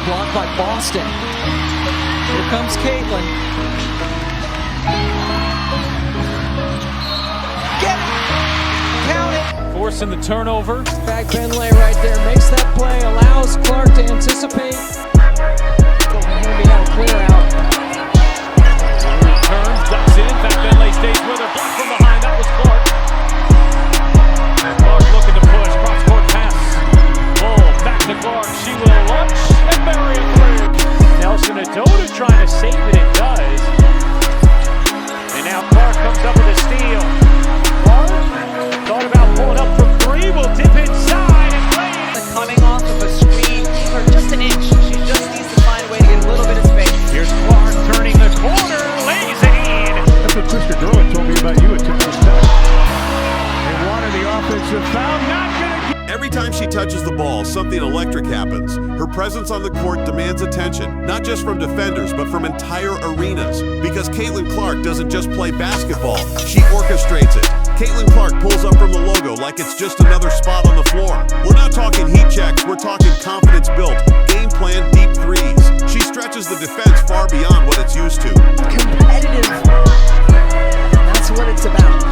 blocked by Boston. Here comes Caitlin. Get it! Count it! Forcing the turnover. Back Finlay right there makes that play, allows Clark to anticipate. Here we have a clear out. Turns, ducks in. Back Finlay stays with her. Blocked from behind. That was Clark. Clark looking to push. Cross-court pass. Bull back to Clark. She will launch and bury a three. Nelson Adoda trying to save it. It does. And now Clark comes up with a steal. Clark thought about pulling up from three. Will dip inside and play. Coming off of a screen for just an inch. She just needs to find a way to get a little bit of space. Here's Clark turning the corner. Lays it in. That's what Krista Gerlach told me about you at Texas Tech. They wanted the offensive foul. Not gonna get. Every time she touches the ball, something electric happens. Her presence on the court demands attention, not just from defenders, but from entire arenas. Because Caitlin Clark doesn't just play basketball, she orchestrates it. Caitlin Clark pulls up from the logo like it's just another spot on the floor. We're not talking heat checks, we're talking confidence built, game plan, deep threes. She stretches the defense far beyond what it's used to. Competitive. That's what it's about.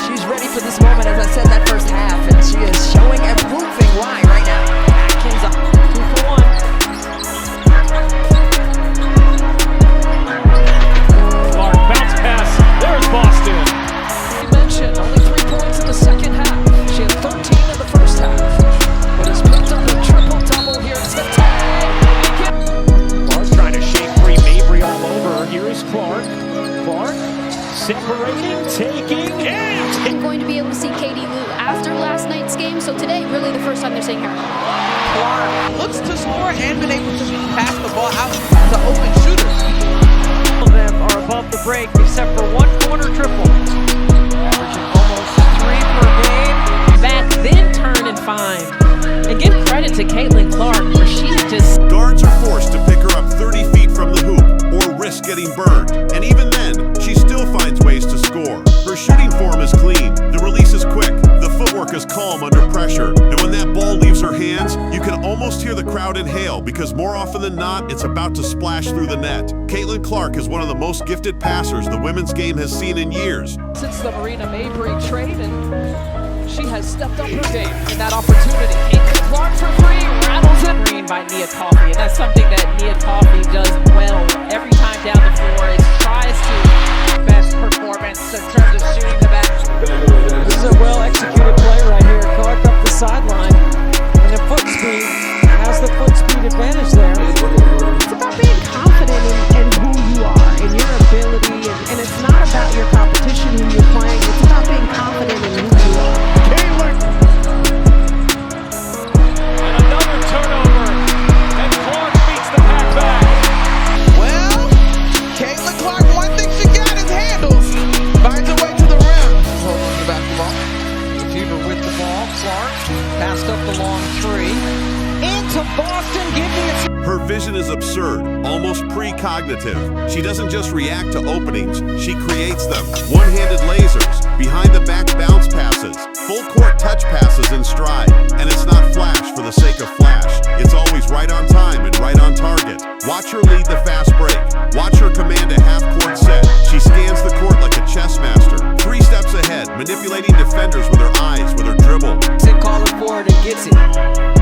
She's ready for this moment, as I said that first half, and she is showing and proving why right now. Atkins up 2 for 1. Clark bounce pass. There's Boston. You mentioned only 3 points in the second half. She had 13 in the first half, but has picked up a triple-double here today. Clark trying to shake free. Mabry all over. Here is Clark. Clark separating, taking, and I'm going to be able to see Katie Lou after last night's game, so today really the first time they're seeing her. Clark looks to score and been able to pass the ball out to open shooters. All of them are above the break, except for one corner triple. Averaging almost 3 per game. Back, then turn and find. And give credit to Caitlin Clark, where she just... Guards are forced to pick her up 30 feet from the hoop or risk getting burned. And even then, she still finds ways to score. Her shooting form is clean, the release is quick, the footwork is calm under pressure. And when that ball leaves her hands, you can almost hear the crowd inhale because more often than not, it's about to splash through the net. Caitlin Clark is one of the most gifted passers the women's game has seen in years. Since the Marina Mabry trade, and she has stepped up her game in that opportunity. Caitlin Clark for free, rattles it. Green by Nia Coffey, and that's something that Nia Coffey does well every time down the floor. Is tries to best performance in terms of shooting the back. This is a well-executed play right here. Clark up the sideline, and the foot speed, has the foot speed advantage there. It's about being confident in who you are and your ability, and it's not about your competition, who you're playing. It's about being confident in who you are. And another turnover. And Clark beats the pack back. Well, Caitlin Clark, one thing she got is handles. Finds her way to the rim. Holding the basketball. Fever with the ball. Clark passed up the long three. Into Boston, giving it. Her vision is absurd, almost precognitive. She doesn't just react to openings, she creates them. One-handed lasers, behind-the-back bounce passes, full-court touch passes in stride. And it's not flash for the sake of flash. It's always right on time and right on target. Watch her lead the fast break. Watch her command a half-court set. She scans the court like a chess master. 3 steps ahead, manipulating defenders with her eyes, with her dribble. Calling for it and gets it.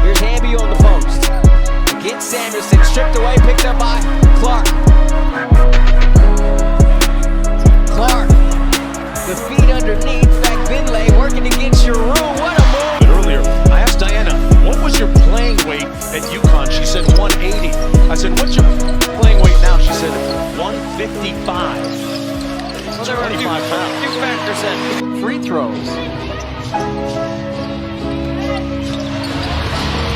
Here's Hamby on the post. Against Samuelson, stripped away, picked up by Clark. Clark, the feet underneath, back Finlay working against your room. What a move! Earlier, I asked Diana, what was your playing weight at UConn? She said 180. I said, what's your playing weight now? She said 155. Well, there were a few factors in. Free throws.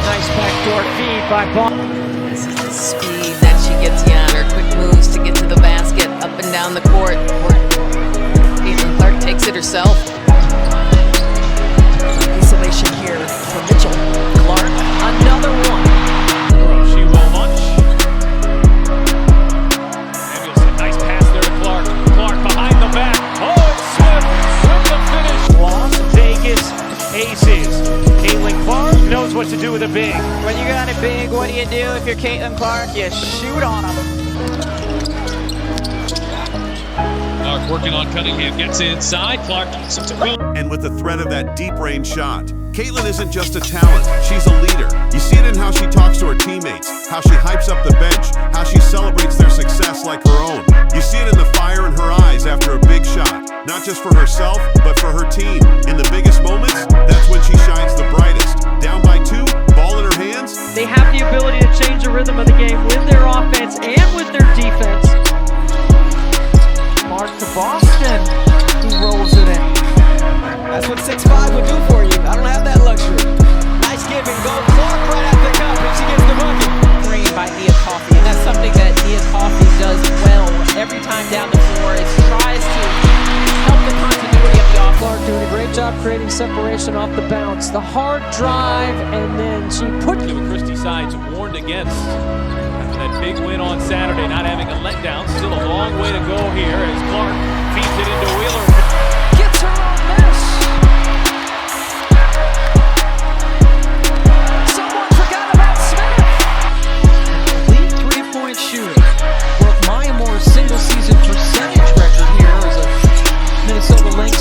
Nice backdoor feed by Boston. This is the speed that she gets you on, her quick moves to get to the basket, up and down the court. Caitlin Clark takes it herself. Isolation here for Mitchell. Clark, another one. She will lunch. Samuelson, nice pass there to Clark. Clark behind the back. Oh, it's Swift with the finish. Las Vegas Aces. Caitlin Clark knows what to do with a big. When you got it big, what do you do if you're Caitlin Clark? You shoot on them. Clark working on Cunningham, gets inside. Clark keeps it to go. And with the threat of that deep range shot, Caitlin isn't just a talent, she's a leader. You see it in how she talks to her teammates, how she hypes up the bench, how she celebrates their success like her own. You see it in the fire in her eyes after a big shot, not just for herself, but for her team. In the biggest moments, that's when she shines the brightest. Down by 2, ball in her hands. They have the ability to change the rhythm of the game with their offense and with their defense. Mark to Boston, he rolls it in. That's what 6'5" would do for you. I don't have that luxury. Nice give and go. Clark right at the cup, and she gets the bucket. Green by Nia Coffey, and that's something that Nia Coffey does well every time down the floor. Is tries to help the continuity of the offense. Clark doing a great job creating separation off the bounce. The hard drive, and then she put Christie sides warned against that big win on Saturday, not having a letdown. Still a long way to go here as Clark feeds it into Wheeler. Gets her on this. Someone forgot about Smith. elite three-point shooter. Broke Maya Moore's single-season percentage record here as a Minnesota Lynx.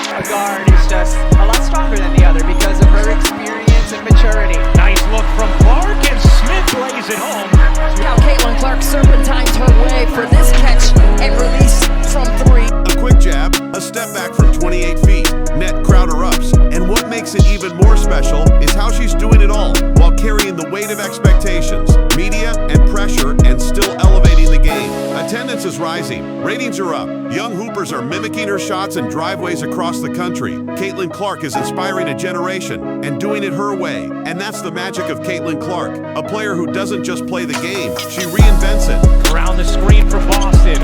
A guard is just a lot stronger than the other because of her experience and maturity. Nice look from Clark, and Smith lays it home. Now Caitlin Clark serpentines her way for this catch and release from 3. A quick jab, a step back from 28 feet, net crowder ups. And what makes it even more special is how she's doing it all while carrying the weight of expectations, media, and pressure, and still elevating the game. Attendance is rising, ratings are up, young hoopers are mimicking her shots and driveways across the country. Caitlin Clark is inspiring a generation and doing it her way. And that's the magic of Caitlin Clark, a player who doesn't just play the game, she reinvents it. Around the screen for Boston.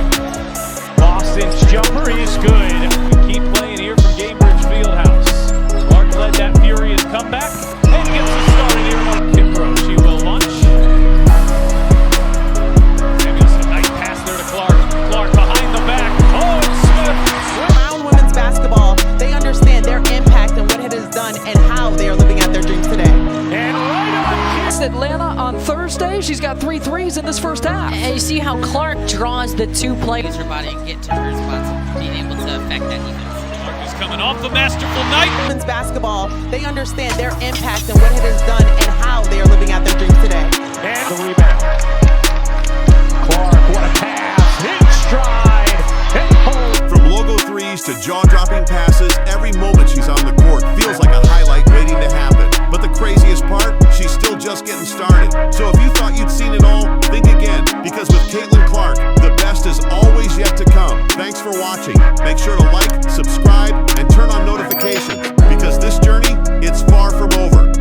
Boston's jumper is good. Keep playing here from Gainbridge Fieldhouse. Clark led that furious comeback and gets the start in here on Kimbrough. She will launch. Samuelson, nice pass there to Clark. Clark behind the back. Oh, it's Smith. Around women's basketball, they understand their impact and what it has done and how they are living out their dreams today. And right on. Atlanta on Thursday. She's got 3 threes in this first half. And you see how Clark draws the 2 players. Use her body and get to her spots and being able to affect that defense. Clark is coming off the masterful night. Women's basketball, they understand their impact and what it has done and how they are living out their dreams today. And the rebound. Clark, what a pass. In stride. And hold. From logo threes to jaw-dropping passes, every moment she's on the court feels like a highlight waiting to happen. But the craziest part, she's still just getting started. So if you thought you'd seen it all, think again. Because with Caitlin Clark, the best is always yet to come. Thanks for watching. Make sure to like